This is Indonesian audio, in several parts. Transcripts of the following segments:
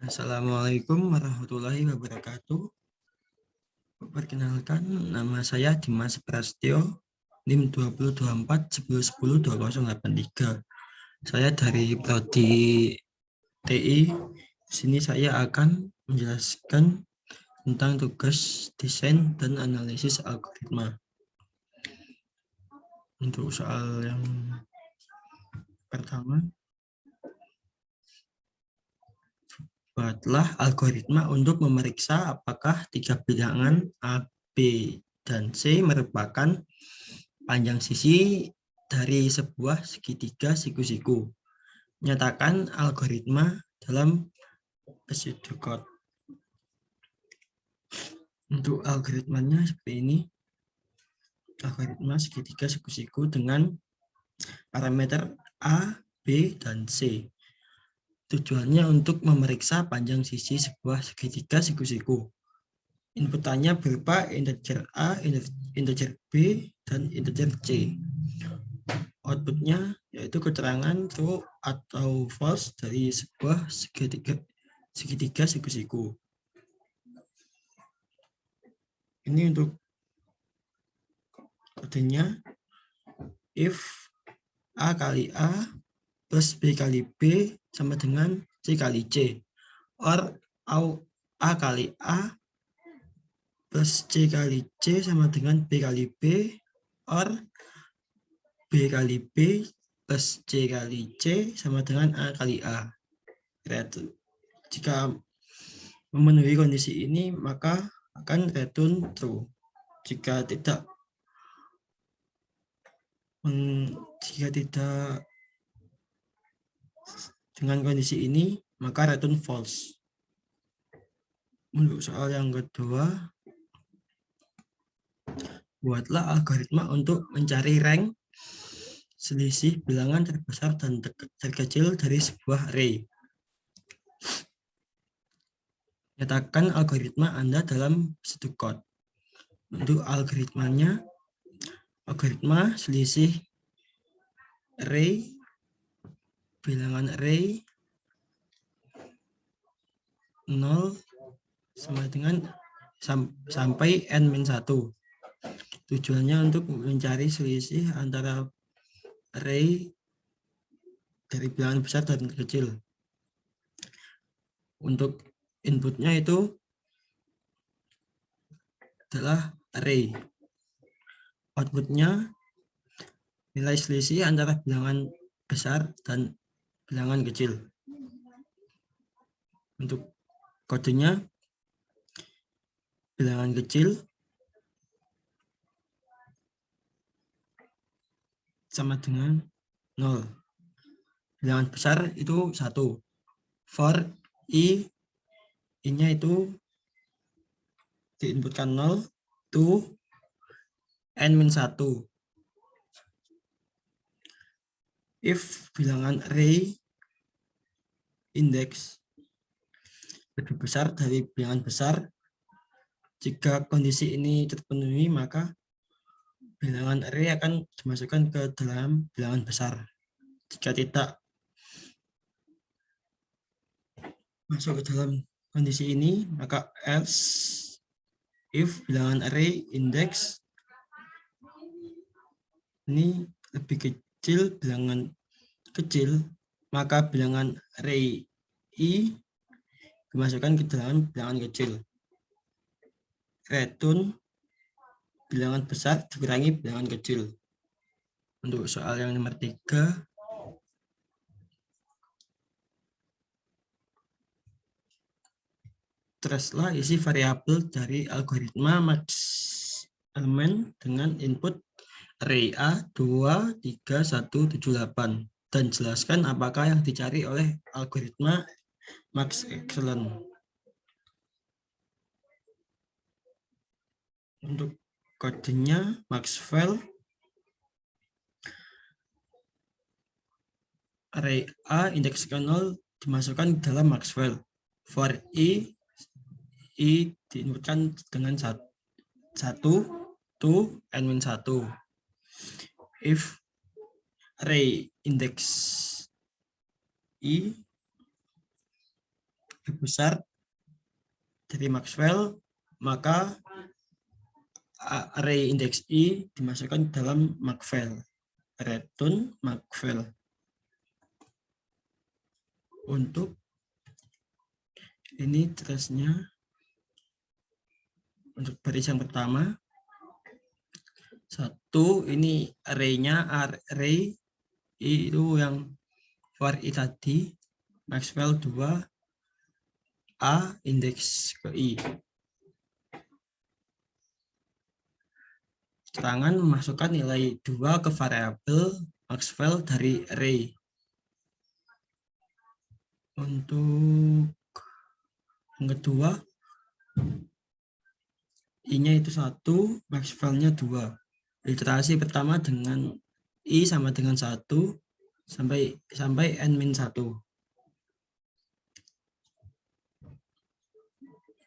Assalamualaikum warahmatullahi wabarakatuh. Perkenalkan, nama saya Dimas Prastyo, NIM 2024 1010 2083. Saya dari Prodi TI. Di sini saya akan menjelaskan tentang tugas desain dan analisis algoritma. Untuk soal yang pertama, buatlah algoritma untuk memeriksa apakah tiga bilangan A, B, dan C merupakan panjang sisi dari sebuah segitiga siku-siku. Nyatakan algoritma dalam pseudocode. Untuk algoritmanya seperti ini. Algoritma segitiga siku-siku dengan parameter A, B, dan C. Tujuannya untuk memeriksa panjang sisi sebuah segitiga siku-siku. Inputannya berupa integer A, integer B, dan integer C. Outputnya yaitu keterangan true atau false dari sebuah segitiga siku-siku. Ini untuk kodenya, if A kali A plus B kali B sama dengan C kali C, or A kali A plus C kali C sama dengan B kali B, or B kali B plus C kali C sama dengan A kali A. Jika memenuhi kondisi ini, maka akan return true. Jika tidak dengan kondisi ini, maka return false. Untuk soal yang kedua, buatlah algoritma untuk mencari rank selisih bilangan terbesar dan terkecil dari sebuah array. Nyatakan algoritma Anda dalam pseudocode. Untuk algoritmanya, algoritma selisih array, bilangan array 0 sama dengan sampai n-1. Tujuannya untuk mencari selisih antara array dari bilangan besar dan kecil. Untuk inputnya itu adalah array. Outputnya nilai selisih antara bilangan besar dan bilangan kecil. Untuk kodenya, bilangan kecil sama dengan 0. Bilangan besar itu 1. For I-nya itu diinputkan 0 to n-1. If bilangan array index lebih besar dari bilangan besar, jika kondisi ini terpenuhi, maka bilangan array akan dimasukkan ke dalam bilangan besar. Jika tidak masuk ke dalam kondisi ini, maka else if bilangan array index ini lebih kecil bilangan kecil, maka bilangan array I dimasukkan ke dalam bilangan kecil. Return bilangan besar dikurangi bilangan kecil. Untuk soal yang nomor 3, teruslah isi variabel dari algoritma max element dengan input array A 2, 3, 1, 7, 8 dan jelaskan apakah yang dicari oleh algoritma max excellent. Untuk kodenya, maxval array A indeks 0 dimasukkan ke dalam maxval. For I diinputkan dengan 1 to n-1. If array index I lebih besar dari Maxwell, maka array indeks I dimasukkan dalam Maxwell. Return Maxwell. Untuk ini terusnya, untuk baris yang pertama, 1 ini array-nya, array itu yang for I tadi, Maxwell 2, A indeks ke I. Keterangan memasukkan nilai 2 ke variabel Maxwell dari array. Untuk yang kedua, I-nya itu 1, Maxwell-nya 2. Iterasi pertama dengan I sama dengan 1 sampai N-1.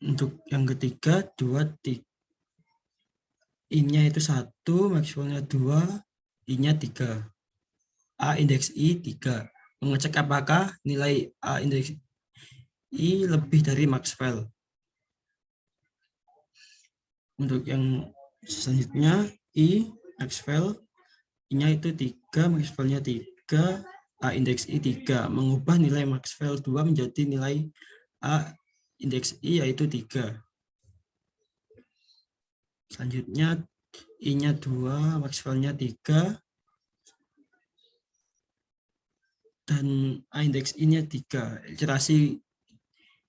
Untuk yang ketiga, 2, 3. I-nya itu 1, Maxwell-nya 2, I-nya 3. A indeks I 3. Mengecek apakah nilai A indeks I lebih dari Maxwell. Untuk yang selanjutnya, I Maxwell, I-nya itu 3, Maxwell-nya 3, A indeks I 3. Mengubah nilai Maxwell 2 menjadi nilai A indeks I yaitu 3. Selanjutnya, I-nya 2, Maxwell-nya 3, dan A indeks I-nya 3. Iterasi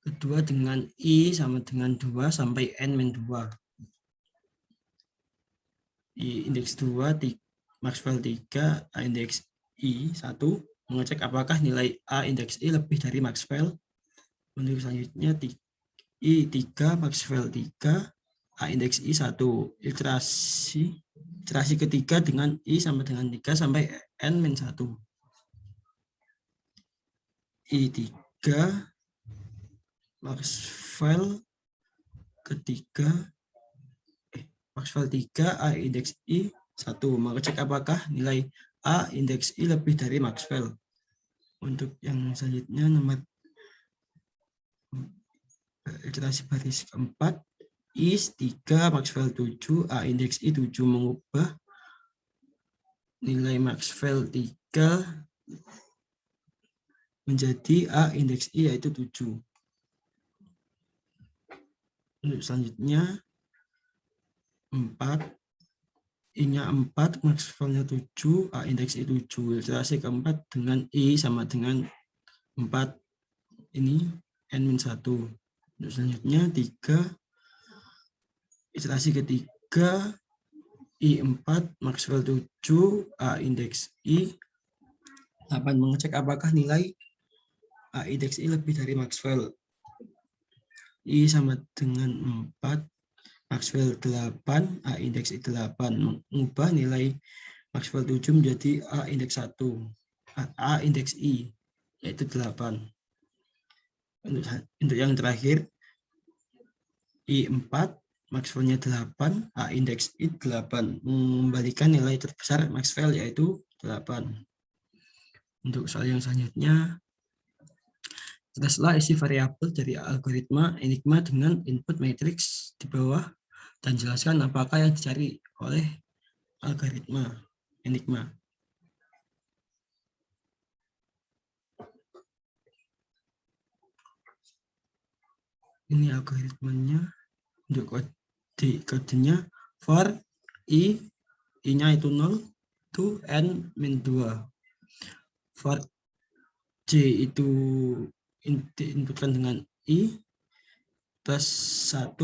kedua dengan I sama dengan 2 sampai N-2. I indeks 2, Maxwell 3, A indeks I 1. Mengecek apakah nilai A indeks I lebih dari Maxwell. Untuk selanjutnya, I 3, Maxwell 3, A indeks I 1. Iterasi ketiga dengan I sama dengan 3 sampai N-1. I 3, Maxwell ketiga, Maxwell 3, A indeks I 1. Mengecek apakah nilai A indeks I lebih dari Maxwell. Untuk yang selanjutnya, nomor iterasi baris keempat, I 3, Maxwell 7, A indeks I 7. Mengubah nilai Maxwell 3 menjadi A indeks I yaitu 7. Untuk selanjutnya, 4, I-nya 4, Maxwell-nya 7, A indeks I 7. Iterasi keempat dengan I sama dengan 4, ini N-1. Untuk selanjutnya, 3, iterasi ketiga, I 4, Maxwell 7, A indeks I 8. Mengecek apakah nilai A indeks I lebih dari Maxwell. I sama dengan 4, Maxwell 8, A indeks I 8. Mengubah nilai Maxwell 7 menjadi A indeks 1, A indeks I, yaitu 8. Untuk yang terakhir, I 4, Maxwell-nya 8, A indeks I 8. Mengembalikan nilai terbesar Maxwell yaitu 8. Untuk soal yang selanjutnya, isi variabel dari algoritma Enigma dengan input matriks di bawah dan jelaskan apakah yang dicari oleh algoritma Enigma. Ini algoritmanya. Untuk kodenya for I-nya itu 0 to N-2. For J itu diinputkan dengan I plus 1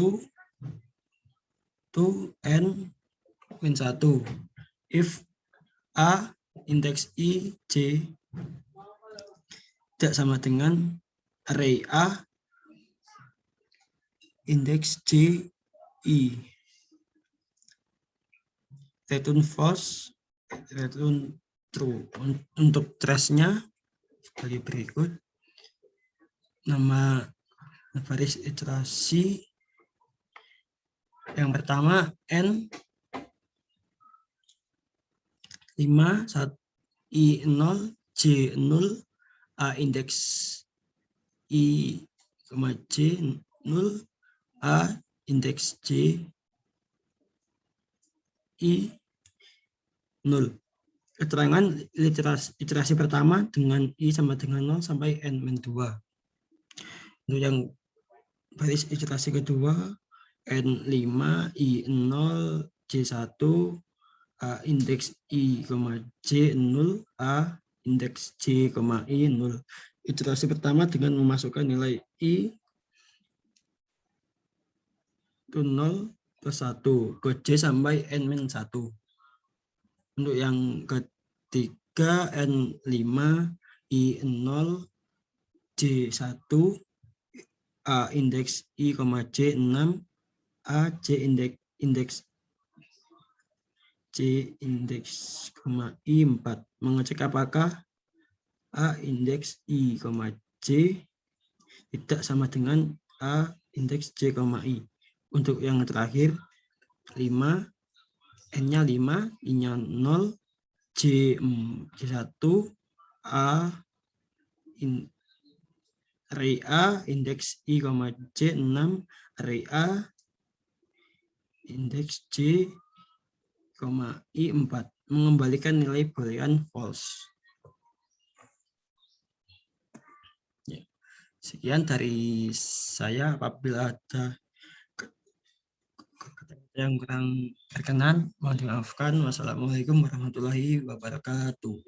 to N-1. If A indeks I J tidak sama dengan array A indeks J I. Return false, return true. Untuk trace-nya sebagai berikut. Nama baris iterasi yang pertama N 5, I 0, J 0, A indeks I J 0, A indeks J I 0. Keterangan iterasi pertama dengan I sama dengan 0 sampai N-2. Untuk yang baris iterasi kedua, N5, I0, J1, A indeks I, J 0, A indeks J, I 0. Iterasi pertama dengan memasukkan nilai I itu 0 plus 1 ke J sampai N-1. Untuk yang ketiga N5, I0, J1, A indeks I, J 6, A J indeks J indeks, I 4. Mengecek apakah A indeks I, J tidak sama dengan A indeks J, I. Untuk yang terakhir 5, N-nya 5, I-nya 0, J1, A array A indeks I, J 6, array A indeks J, I 4. Mengembalikan nilai boolean false. Sekian dari saya. Apabila ada yang kurang berkenan, mohon dimaafkan. Wassalamualaikum warahmatullahi wabarakatuh.